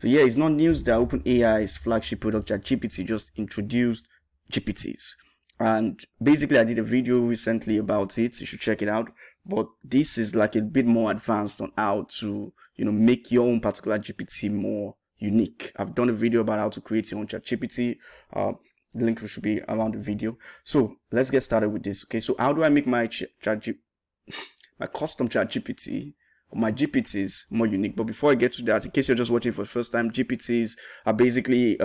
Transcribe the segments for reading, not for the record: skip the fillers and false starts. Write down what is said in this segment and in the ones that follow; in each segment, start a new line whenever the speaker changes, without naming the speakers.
So yeah, it's not news that OpenAI's flagship product ChatGPT just introduced GPTs. And basically I did a video recently about it. You should check it out. But this is like a bit more advanced on how to, make your own particular GPT more unique. I've done a video about how to create your own ChatGPT. The link should be around the video. So let's get started with this. Okay, so how do I make my my custom ChatGPT, my GPTs more unique? But before I get to that, in case you're just watching for the first time, GPTs are basically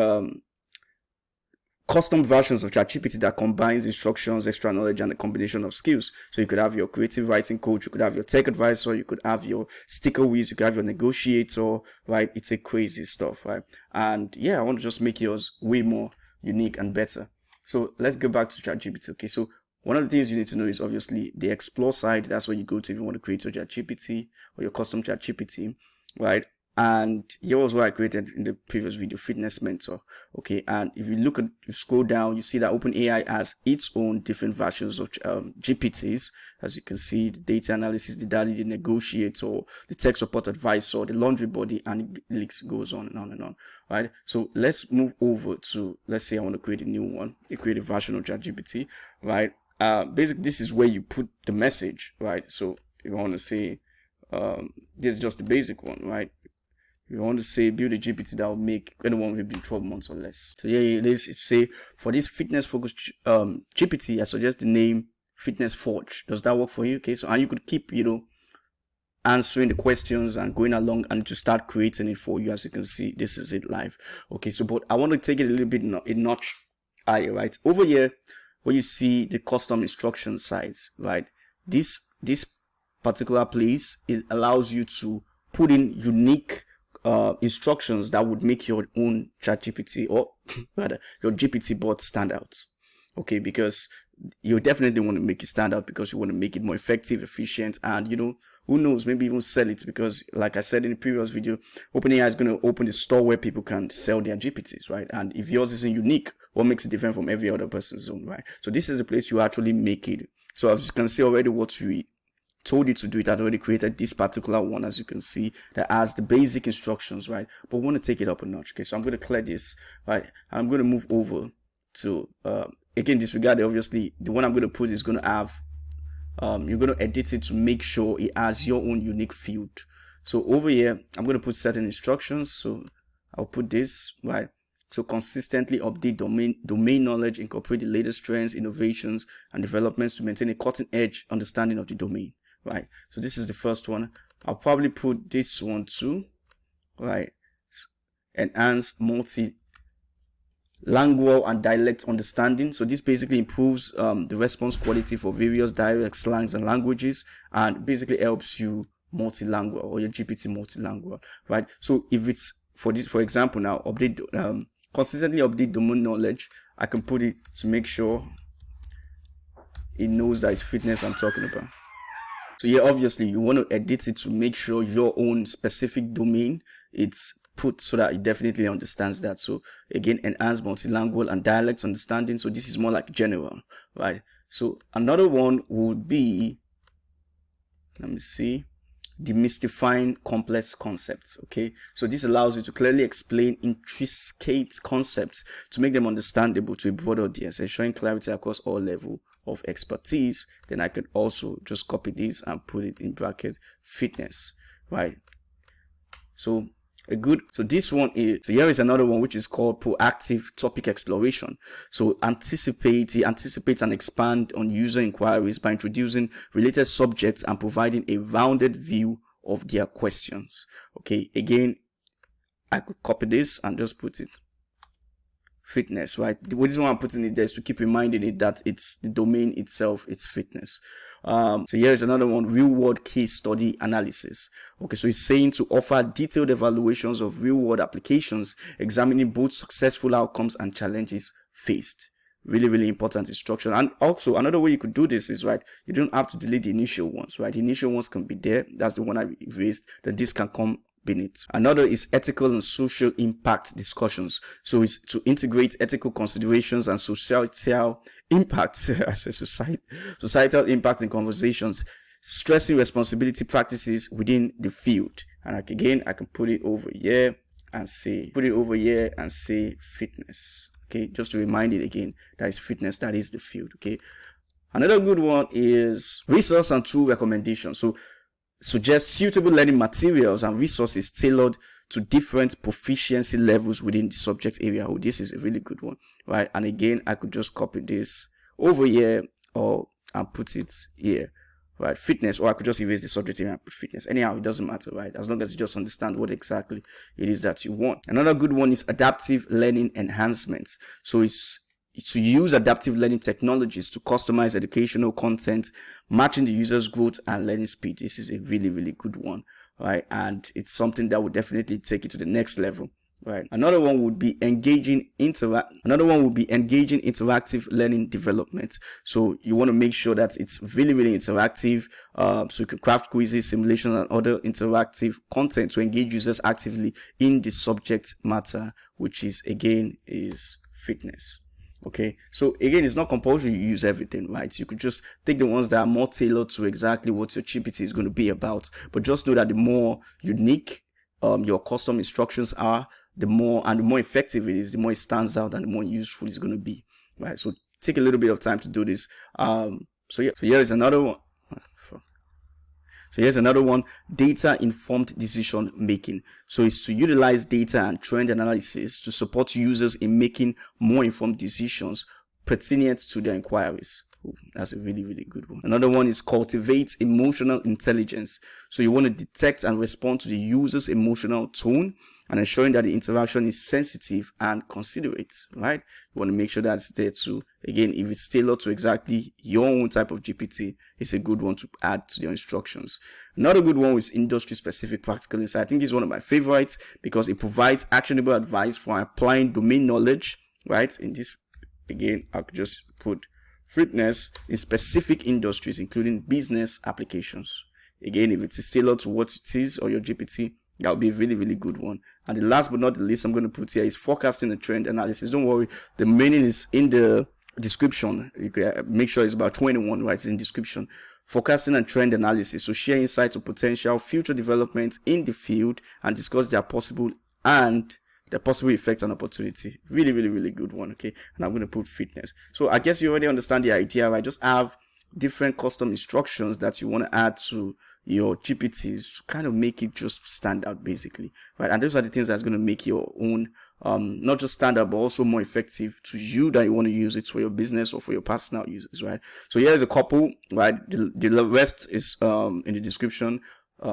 custom versions of ChatGPT that combines instructions, extra knowledge, and a combination of skills. So you could have your creative writing coach, you could have your tech advisor, you could have your sticker whiz, you could have your negotiator, right? It's a crazy stuff, right? And yeah, I want to just make yours way more unique and better. So let's go back to ChatGPT. Okay, so one of the things you need to know is obviously the explore side. That's where you go to if you want to create your ChatGPT or your custom ChatGPT, right? And here was what I created in the previous video, Fitness Mentor. Okay, and if you scroll down, you see that OpenAI has its own different versions of GPTs. As you can see, the data analysis, the DALL-E, the negotiator, the tech support advisor, the laundry body, and the list goes on and on and on. Right. So let's move over to, let's say I want to create a new one, a creative version of ChatGPT. Right. Basically, this is where you put the message. Right. So if I want to say, this is just the basic one. Right. You want to say build a GPT that will make anyone within 12 months or less. So yeah, it is. It's say for this fitness focused GPT, I suggest the name Fitness Forge. Does that work for you? Okay, so and you could keep answering the questions and going along and to start creating it for you. As you can see, this is it live. Okay, so but I want to take it a little bit a notch higher, right? Over here, where you see the custom instruction sites, right? This particular place, it allows you to put in unique instructions that would make your own ChatGPT or rather your GPT bot stand out. Okay, because you definitely want to make it stand out because you want to make it more effective, efficient, and who knows, maybe even sell it, because like I said in the previous video, OpenAI is going to open the store where people can sell their GPTs, right? And if yours isn't unique, what makes it different from every other person's own, right? So this is a place you actually make it. So as you can see already, what we told it to do, it has already created this particular one, as you can see, that has the basic instructions, right? But we want to take it up a notch. Okay, so I'm going to clear this, right? I'm going to move over to again, disregard obviously the one I'm going to put is going to have you're going to edit it to make sure it has your own unique field. So over here I'm going to put certain instructions. So I'll put this, right? So consistently update domain knowledge, incorporate the latest trends, innovations, and developments to maintain a cutting-edge understanding of the domain. Right, so this is the first one. I'll probably put this one too, right? Enhance multilingual and dialect understanding. So this basically improves the response quality for various dialects, slangs, and languages, and basically helps you multilingual or your GPT multilingual, right? So if it's for this, for example, now update consistently update domain knowledge, I can put it to make sure it knows that it's fitness I'm talking about. So yeah, obviously you want to edit it to make sure your own specific domain it's put so that it definitely understands that. So again, enhance multilingual and dialect understanding. So this is more like general, right? So another one would be, let me see, demystifying complex concepts. Okay, so this allows you to clearly explain intricate concepts to make them understandable to a broad audience, ensuring clarity across all levels of expertise. Then I could also just copy this and put it in bracket fitness, right? So this one is, so here is another one which is called proactive topic exploration. So anticipate and expand on user inquiries by introducing related subjects and providing a rounded view of their questions. Okay, again, I could copy this and just put it fitness, right? The reason why I'm putting it there is to keep reminding it that it's the domain itself, it's fitness. So here's another one, real world case study analysis. Okay, so it's saying to offer detailed evaluations of real world applications, examining both successful outcomes and challenges faced. Really, really important instruction. And also another way you could do this is, right, you don't have to delete the initial ones, right? The initial ones can be there. That's the one I erased. Then this can come beneath. Another is ethical and social impact discussions. So it's to integrate ethical considerations and societal impact, societal impact in conversations, stressing responsibility practices within the field. And again, I can put it over here and say, put it over here and say fitness. Okay, just to remind it again, that is fitness, that is the field. Okay, another good one is resource and tool recommendations. So suggest suitable learning materials and resources tailored to different proficiency levels within the subject area. Oh, this is a really good one, right? And again, I could just copy this over here and put it here, right? Fitness, or I could just erase the subject area and put fitness. Anyhow, it doesn't matter, right? As long as you just understand what exactly it is that you want. Another good one is adaptive learning enhancements. So it's to use adaptive learning technologies to customize educational content, matching the user's growth and learning speed. This is a really, really good one, right? And it's something that would definitely take it to the next level, right? Another one would be engaging interactive learning development. So you want to make sure that it's really, really interactive. So you can craft quizzes, simulations, and other interactive content to engage users actively in the subject matter, which is fitness. Okay, so again, it's not compulsory you use everything, right? You could just take the ones that are more tailored to exactly what your GPT is going to be about. But just know that the more unique your custom instructions are, the more effective it is, the more it stands out, and the more useful it's going to be, right? So take a little bit of time to do this. So here is another one. So here's another one, data-informed decision making. So it's to utilize data and trend analysis to support users in making more informed decisions pertinent to their inquiries. Ooh, that's a really, really good one. Another one is cultivate emotional intelligence. So you want to detect and respond to the user's emotional tone and ensuring that the interaction is sensitive and considerate, right? You want to make sure that's there too. Again, if it's tailored to exactly your own type of GPT, it's a good one to add to your instructions. Another good one is industry-specific practical insight. I think it's one of my favorites because it provides actionable advice for applying domain knowledge, right? In this, again, I could just put fitness in specific industries, including business applications. Again, if it's tailored to what it is or your GPT, that would be a really, really good one. And the last but not the least I'm going to put here is forecasting and trend analysis. Don't worry, the meaning is in the description. You can make sure it's about 21, right? It's in description. Forecasting and trend analysis. So share insights on potential future developments in the field and discuss their possible effects and opportunity. Really, really, really good one. Okay, and I'm going to put fitness. So I guess you already understand the idea, right? Just have different custom instructions that you want to add to your GPTs to kind of make it just stand out, basically, right? And those are the things that's going to make your own not just stand out, but also more effective to you that you want to use it for your business or for your personal uses, right? So here's a couple, right? The rest is in the description.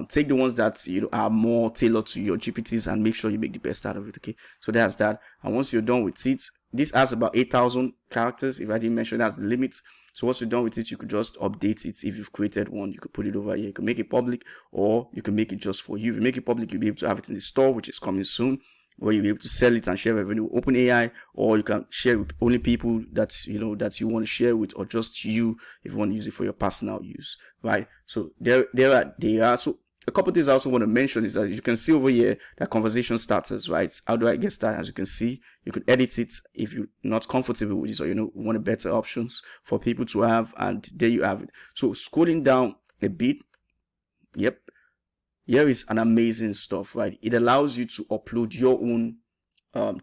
Take the ones that are more tailored to your GPTs and make sure you make the best out of it. Okay, so that's that. And once you're done with it, this has about 8,000 characters. If I didn't mention, that's the limit. So once you're done with it, you could just update it. If you've created one, you could put it over here. You can make it public, or you can make it just for you. If you make it public, you'll be able to have it in the store, which is coming soon, where you'll be able to sell it and share revenue with OpenAI, or you can share with only people that you want to share with, or just you if you want to use it for your personal use, right? So there are. So a couple of things I also want to mention is that you can see over here that conversation starters, right? How do I get started? As you can see, you could edit it if you're not comfortable with this, or want better options for people to have, and there you have it. So scrolling down a bit, yep, here is an amazing stuff, right? It allows you to upload your own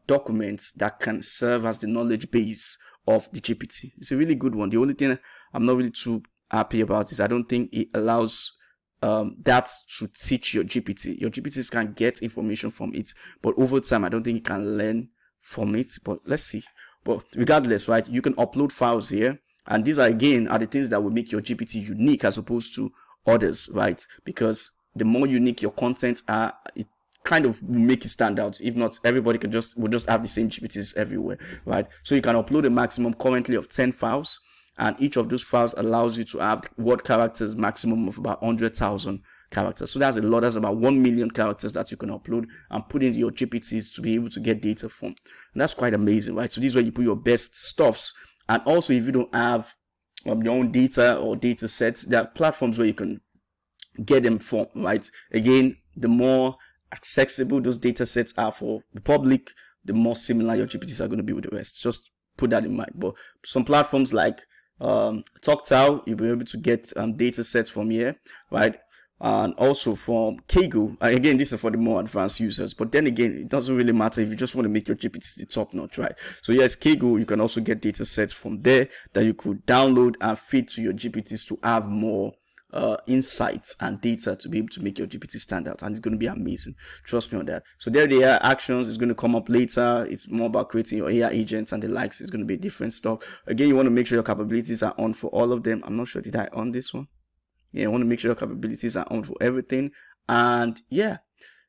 documents that can serve as the knowledge base of the GPT. It's a really good one. The only thing I'm not really too happy about is I don't think it allows that to teach your GPT. Your GPTs can get information from it, but over time, I don't think it can learn from it. But let's see. But regardless, right, you can upload files here, and these are the things that will make your GPT unique as opposed to others, right? Because the more unique your content are, it kind of make it stand out. If not, everybody will just have the same GPTs everywhere, right? So you can upload a maximum currently of 10 files. And each of those files allows you to have word characters maximum of about 100,000 characters. So that's a lot. That's about 1 million characters that you can upload and put into your GPTs to be able to get data from. And that's quite amazing, right? So this is where you put your best stuffs. And also, if you don't have your own data or data sets, there are platforms where you can get them from, right? Again, the more accessible those data sets are for the public, the more similar your GPTs are going to be with the rest. Just put that in mind. But some platforms like TalkTao, you'll be able to get data sets from here, right? and also from Kaggle. Again, this is for the more advanced users, but then again, it doesn't really matter if you just want to make your GPT top notch, right? So yes, Kaggle, you can also get data sets from there that you could download and feed to your GPTs to have more insights and data to be able to make your GPT stand out, and it's going to be amazing. Trust me on that. So there they are. Actions is going to come up later. It's more about creating your AI agents and the likes. It's going to be different stuff. Again, you want to make sure your capabilities are on for all of them. I'm not sure, did I on this one? Yeah, I want to make sure your capabilities are on for everything. And yeah,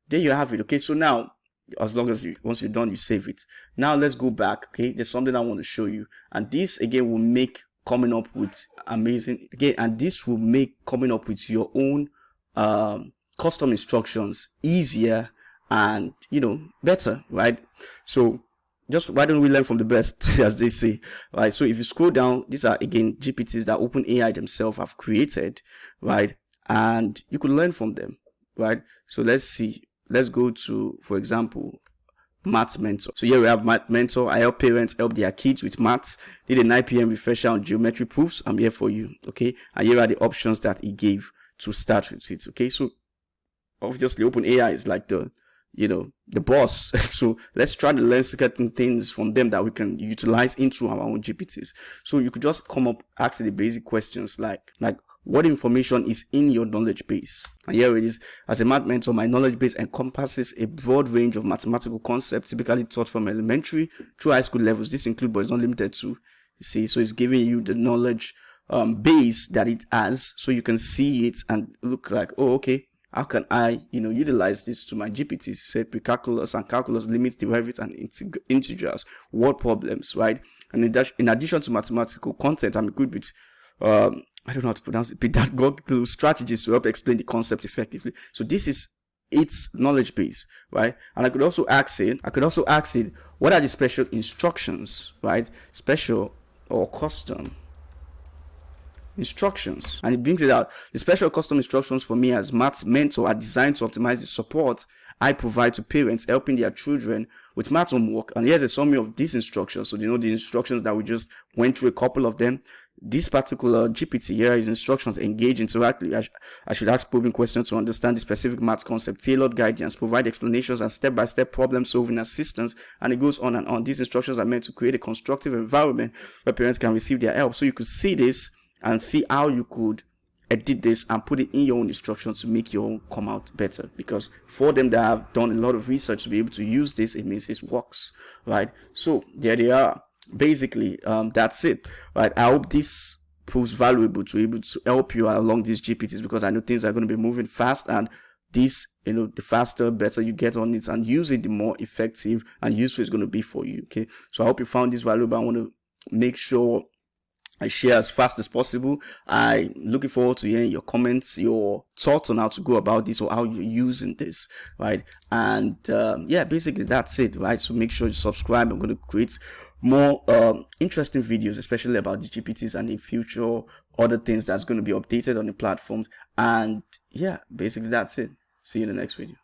there you have it. Okay, so now, as long as once you're done, you save it. Now let's go back. Okay, there's something I want to show you, and this again will make coming up with amazing again, and this will make coming up with your own custom instructions easier and better, right? So just why don't we learn from the best, as they say, right? So if you scroll down, these are again GPTs that OpenAI themselves have created, right? And you could learn from them, right? So let's see. Let's go to, for example, Maths Mentor. So here we have Maths Mentor. I help parents help their kids with maths. Did a 9 p.m. refresher on geometry proofs. I'm here for you, okay? And here are the options that he gave to start with it, okay? So obviously OpenAI is like the boss. So let's try to learn certain things from them that we can utilize into our own GPTs. So you could just come up asking the basic questions like what information is in your knowledge base? And here it is. As a math mentor, my knowledge base encompasses a broad range of mathematical concepts typically taught from elementary through high school levels. This includes, but it's not limited to, you see. So it's giving you the knowledge base that it has, so you can see it and look like, oh, okay, how can I, utilize this to my GPTs? You said pre-calculus and calculus, limits, derivatives, and integrals, word problems, right? And in addition to mathematical content, I'm good with I don't know how to pronounce it, pedagogical strategies to help explain the concept effectively. So this is its knowledge base, right? And I could also ask it, what are the special instructions, right? Special or custom instructions. And it brings it out. The special custom instructions for me as Maths Mentor are designed to optimize the support I provide to parents helping their children with math homework. And here's a summary of these instructions. So the instructions that we just went through, a couple of them. This particular GPT here is instructions: engage interactively. I should ask probing questions to understand the specific math concept, tailored guidance, provide explanations and step-by-step problem solving assistance, and it goes on and on. These instructions are meant to create a constructive environment where parents can receive their help. So you could see this and see how you could edit this and put it in your own instructions to make your own come out better, because for them that have done a lot of research to be able to use this, it means it works, right? So there they are. Basically, that's it, right? I hope this proves valuable to able to help you along these GPTs, because I know things are going to be moving fast, and this, the faster, better you get on it and use it, the more effective and useful it's going to be for you. Okay, so I hope you found this valuable. I want to make sure I share as fast as possible. I'm looking forward to hearing your comments, your thoughts on how to go about this or how you're using this, right? And yeah, basically that's it, right? So make sure you subscribe. I'm going to create more interesting videos, especially about the GPTs and in future other things that's going to be updated on the platforms. And yeah, basically that's it. See you in the next video.